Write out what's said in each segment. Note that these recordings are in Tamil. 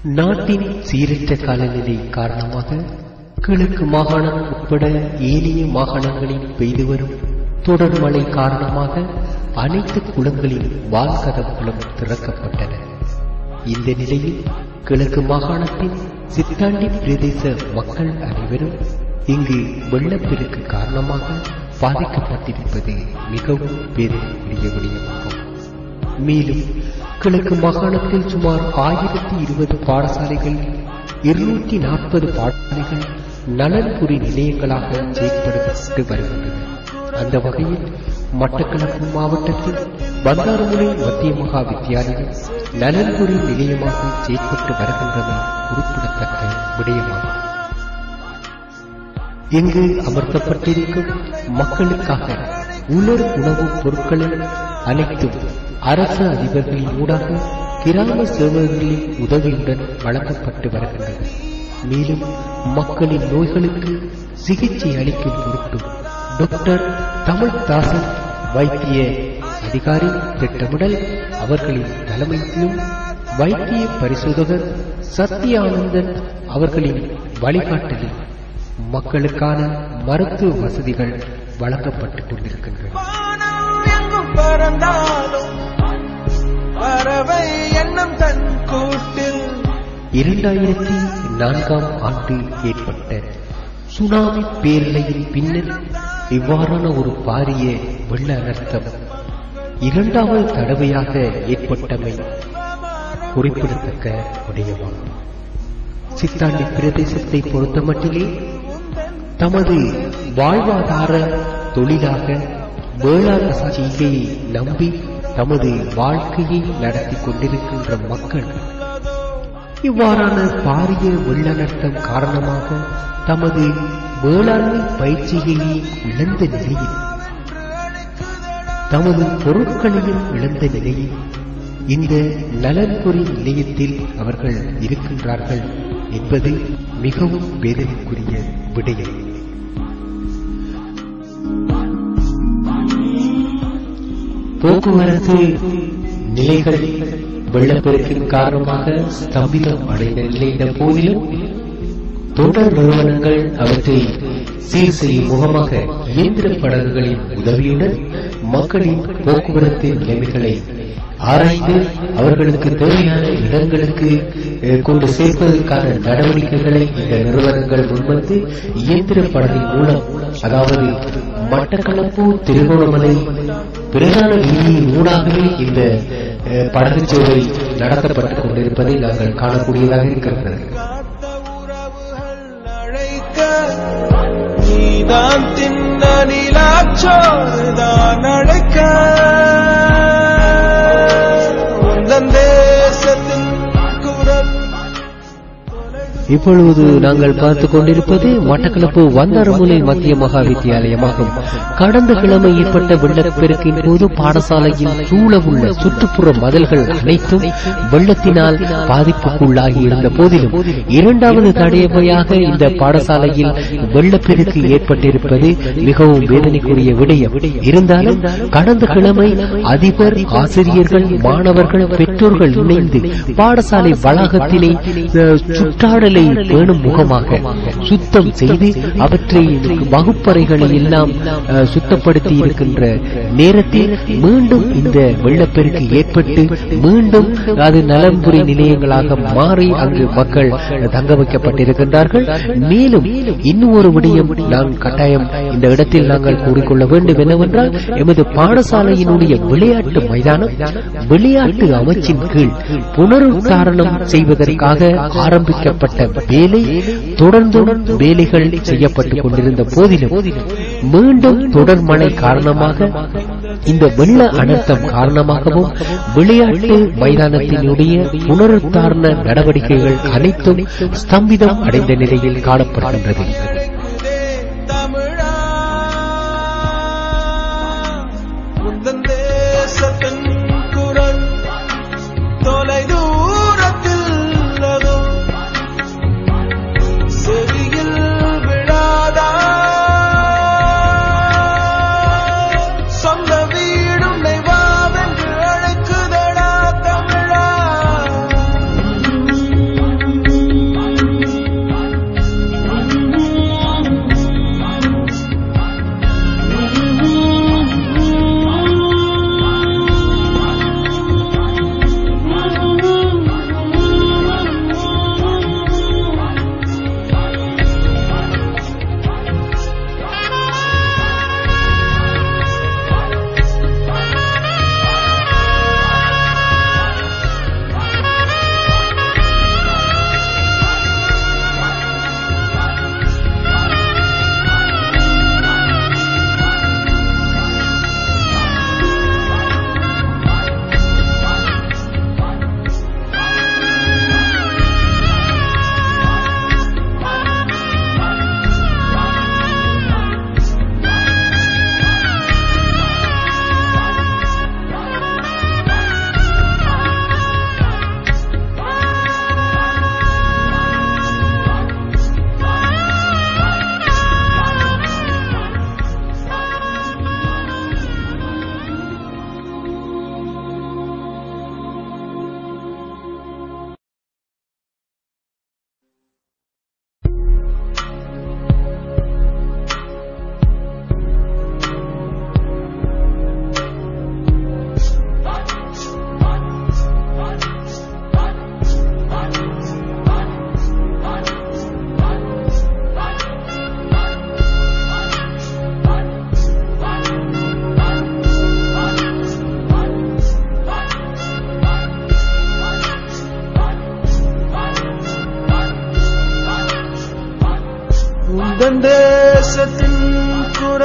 நாட்டின் சீரற்ற காலநிலை காரணமாக கிழக்கு மாகாணம் உட்பட ஏனைய மாகாணங்களில் பெய்து வரும் தொடர் மழை காரணமாக அனைத்து குளங்களின் வால்கதவுகளும் திறக்கப்பட்டன. இந்த நிலையில் கிழக்கு மாகாணத்தின் சித்தாண்டி பிரதேச மக்கள் அனைவரும் இங்கு வெள்ளப்பெருக்கு காரணமாக பாதிக்கப்பட்டிருப்பது மிகவும் வேதனைக்குரிய விடயமாகும். மேலும் கிழக்கு மாகாணத்தில் சுமார் 1020 பாடசாலைகளில் 240 பாடசாலைகள் நலன்புரி நிலையங்களாக செயல்படுத்தப்பட்டு வருகின்றன. அந்த வகையில் மட்டக்களப்பு மாவட்டத்தில் பந்தாரமுனை மத்திய மகா வித்தியாலயம் நலன்புரி நிலையமாக செயல்பட்டு வருகின்றமை குறிப்பிடத்தக்க விடயமாகும். இங்கு அமர்த்தப்பட்டிருக்கும் மக்களுக்காக உலர் உணவுப் பொருட்களை அனைத்தும் அரசு அதிபர்களின் ஊடாக கிராம சேவகர்களின் உதவியுடன் வழங்கப்பட்டு வருகின்றது. மேலும் மக்களின் நோய்களுக்கு சிகிச்சை அளிக்கும் பொருட்டு டாக்டர் தமிழ்தாசன் வைத்திய அதிகாரி திட்டமிடல் அவர்களின் தலைமையிலும் வைத்திய பரிசோதகர் சத்யானந்தன் அவர்களின் வழிகாட்டலில் மக்களுக்கான மருத்துவ வசதிகள் வழங்கப்பட்டுக் கொண்டிருக்கின்றன. 2004 ஆண்டு ஏற்பட்ட சுனாமி பேரலையின் பின்னர் இவ்வாறான ஒரு பாரிய வெள்ள அனர்த்தம் இரண்டாவது தடவையாக ஏற்பட்டமை குறிப்பிடத்தக்க விடயமாகும். சித்தாண்டி பிரதேசத்தை பொறுத்தமட்டிலே தமது வாழ்வாதார தொழிலாக வேளாண் செய்கையை நம்பி தமது வாழ்க்கையை நடத்தி கொண்டிருக்கின்ற மக்கள் இவ்வாறான பாரிய வெள்ள நஷ்டம் காரணமாக தமது வேளாண்மை பயிற்சியை இழந்த நிலையில் தமது பொருட்களையும் இழந்த நிலையில் இந்த நலன்புரி நிலையத்தில் அவர்கள் இருக்கின்றார்கள் என்பது மிகவும் வேதனைக்குரிய விடயம். போக்குவரத்து நிலைகள் வெள்ளப்பெருக்கின் காரணமாக ஸ்தம்பிதம் அடைந்த நிலையின போதிலும் தொடர் நிறுவனங்கள் அவற்றை சீர் செய்யும் முகமாக இயந்திர படகுகளின் உதவியுடன் மக்களின் போக்குவரத்து நிலைமைகளை ஆராய்ந்து அவர்களுக்கு தேவையான இடங்களுக்கு கொண்டு சேர்ப்பதற்கான நடவடிக்கைகளை இந்த நிறுவனங்கள் முன்வந்து இயந்திர படகின் மூலம், அதாவது மட்டக்களப்பு திருகோணமலை பிரதான வீதியின் ஊடாகவே இந்த படகு சேவை நடத்தப்பட்டுக் கொண்டிருப்பதை நாங்கள் காணக்கூடியதாக இருக்கிறது. நீதான் தின்ன நிலாச்சோறுதான் அழைக்க உந்தன் தேசத்தின் குரல். இப்பொழுது நாங்கள் பார்த்துக் கொண்டிருப்பது மட்டக்களப்பு வந்தாரமுனை மத்திய மகா வித்தியாலயமாகும். கடந்த கிழமை ஏற்பட்ட வெள்ளப்பெருக்கின் போது பாடசாலையின் சூழவுள்ள சுற்றுப்புற மதில்கள் அனைத்தும் வெள்ளத்தினால் பாதிப்புக்குள்ளாகி இருந்த போதிலும் இரண்டாவது தடவையாக இந்த பாடசாலையில் வெள்ளப்பெருக்கு ஏற்பட்டிருப்பது மிகவும் வேதனைக்குரிய விடயம். இருந்தாலும் கடந்த கிழமை அதிபர், ஆசிரியர்கள், மாணவர்கள், பெற்றோர்கள் இணைந்து பாடசாலை வளாகத்திலே சுற்றாடல் பேணும் முகமாக சுத்தம் செய்து அவற்றை வகுப்பறைகளை எல்லாம் சுத்தப்படுத்தி இருக்கின்ற நேரத்தில் மீண்டும் இந்த வெள்ளப்பெருக்கு ஏற்பட்டு மீண்டும் அது நலன்புரி நிலையங்களாக மாறி அங்கு மக்கள் தங்க வைக்கப்பட்டிருக்கின்றார்கள். மேலும் இன்னும் ஒரு விடயம் நாம் கட்டாயம் இந்த இடத்தில் நாங்கள் கூறிக்கொள்ள வேண்டும் என்னவென்றால், எமது பாடசாலையினுடைய விளையாட்டு மைதானம் விளையாட்டு அமைச்சின் கீழ் புனருத்தாரணம் செய்வதற்காக ஆரம்பிக்கப்பட்ட வேலை தொடர்ந்து வேலைகள் செய்யப்பட்டுக் கொண்டிருந்த போதிலும் மீண்டும் தொடர் மழை காரணமாக இந்த வெள்ள அனர்த்தம் காரணமாகவும் விளையாட்டு மைதானத்தினுடைய புனருத்தாரண நடவடிக்கைகள் அனைத்தும் ஸ்தம்பிதம் அடைந்த நிலையில் காணப்படுகின்றது.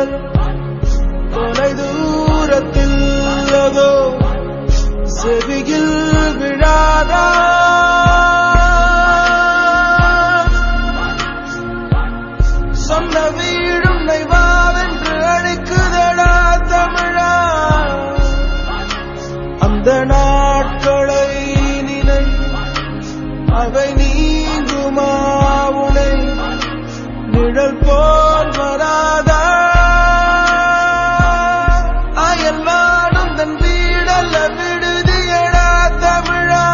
குரல் தொலை தூரத்தில் அதோ செவியில் விழாதா? சொந்த வீடும் நைவாவென்று அழைக்குதடா தமிழா. அந்த நாட்களை நினை, அவை நீங்குமா உனை? நிழல் போல் வராதா? அயல்வாடும் தன் வீடல்ல விடுதியடா தமிழா.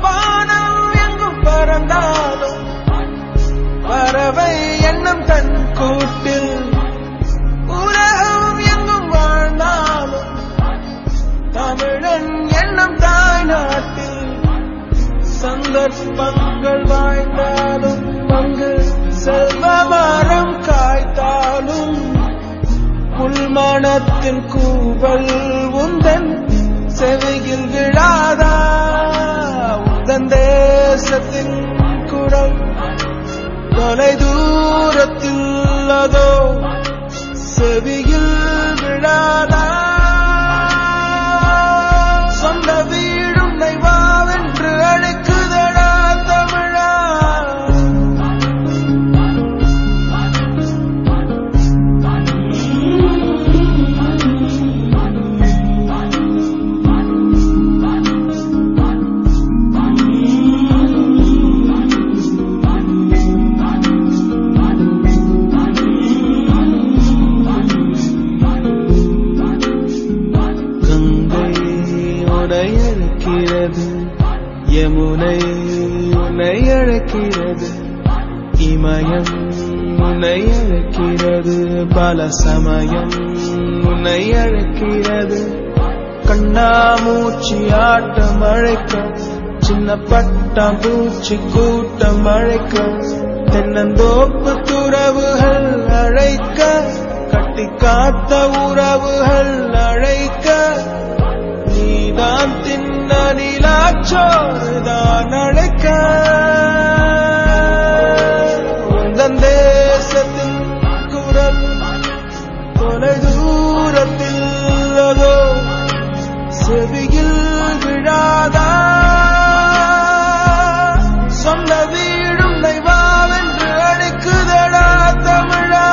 வானம் எங்கும் பறந்தாலும் பறவை எண்ணம் தன் கூட்டில், உலகம் எங்கும் வாழ்ந்தாலும் தமிழன் எண்ணம் தாய் நாட்டில். சந்தர்ப்பங்கள் வாய்ந்தாலும் அங்கு செல்வ மரம் காய்த்தாலும் புல்மணத்தின் கூவல் உந்தன் செவியில் விழாதா? உந்தன் தேசத்தின் குரல் தொலை தூரத்தில் அதோ செவியில் விழாதா? சொந்த வீடும் நைவாவென்று அழைக்குதடா தமிழா. அழைக்கிறது, யமுனை உன்னை அழைக்கிறது, இமயம் உன்னை அழைக்கிறது, பல சமயம் உன்னை அழைக்கிறது. கண்ணாமூச்சி ஆட்டம் அழைக்க, சின்ன பட்டாம்பூச்சி கூட்டம் அழைக்க, தென்னந்தோப்பு துறவுகள் அழைக்க, கட்டி காத்த உறவுகள் அழைக்க, நீதான் தின்ன நிலாச்சோறுதான் அழைக்க. உந்தன் தேசத்தின் குரல் தொலை தூரத்தில் அதோ செவியில் விழாதா? சொந்த வீடும் நைவாவென்று அழைக்குதடா தமிழா.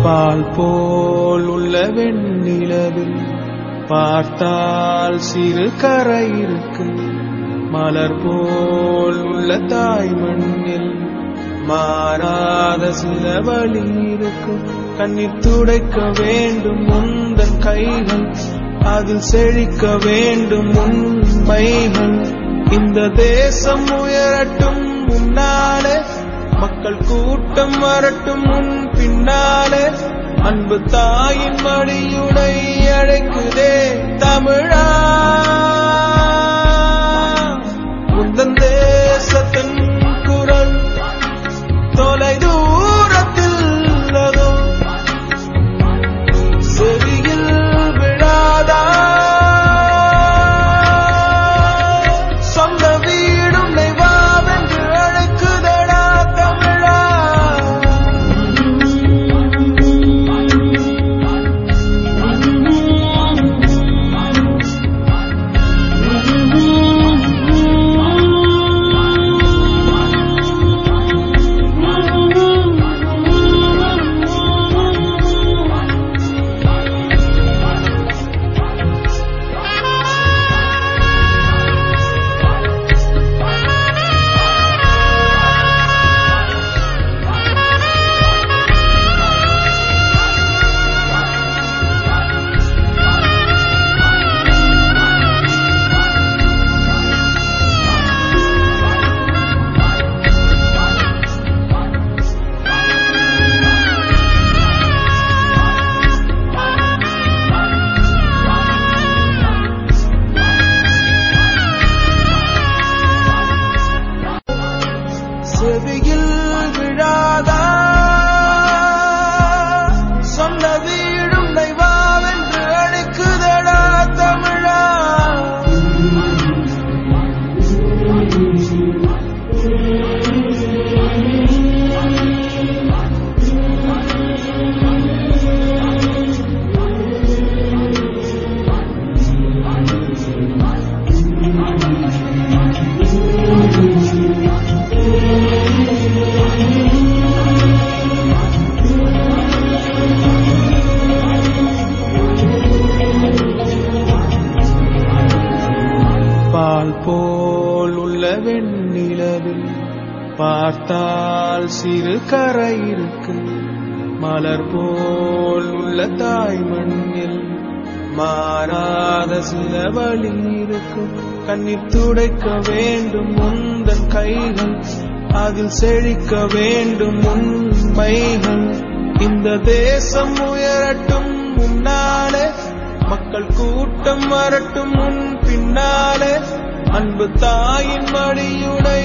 பால் போல் உள்ள வெண்ணிலவில் பார்த்தால் சிறு கரை இருக்கு, மலர் போல் உள்ள தாய் மண்ணில் மாறாத சில வழி இருக்கும். கண்ணீர் துடைக்க வேண்டும் உந்தன் கைகள், அதில் செழிக்க வேண்டும் உண்மைகள். இந்த தேசம் உயரட்டும் முன்னாலே, மக்கள் கூட்டம் வரட்டும் முன் பின்னாலே. அன்பு தாயின் மடியுனை அழைக்குதே தமிழா. உந்தன் தேசத்தின் குரல் தொலை தூரத்தில் அதோ செவியில் விழாதா? சொந்த வீடும் நைவாவென்று அழைக்குதடா தமிழா. செவியில் விழாதா சொன்ன வீடும் நைவாவென்று அழைக்குதடா தமிழா பால் போல் உள்ள வெண்ணிலவில் பார்த்தால் சிறு கரை இருக்கு மலர் போல் உள்ள தாய் மண்ணில் மாறாத சில வழி இருக்கும் கண்ணீர் துடைக்க வேண்டும் உந்தன் கைகள் அதில் செழிக்க வேண்டும் உண்மைகள் இந்த தேசம் உயரட்டும் முன்னாலே மக்கள் கூட்டம் வரட்டும் முன் பின்னாலே அன்பு தாயின் மடியுடை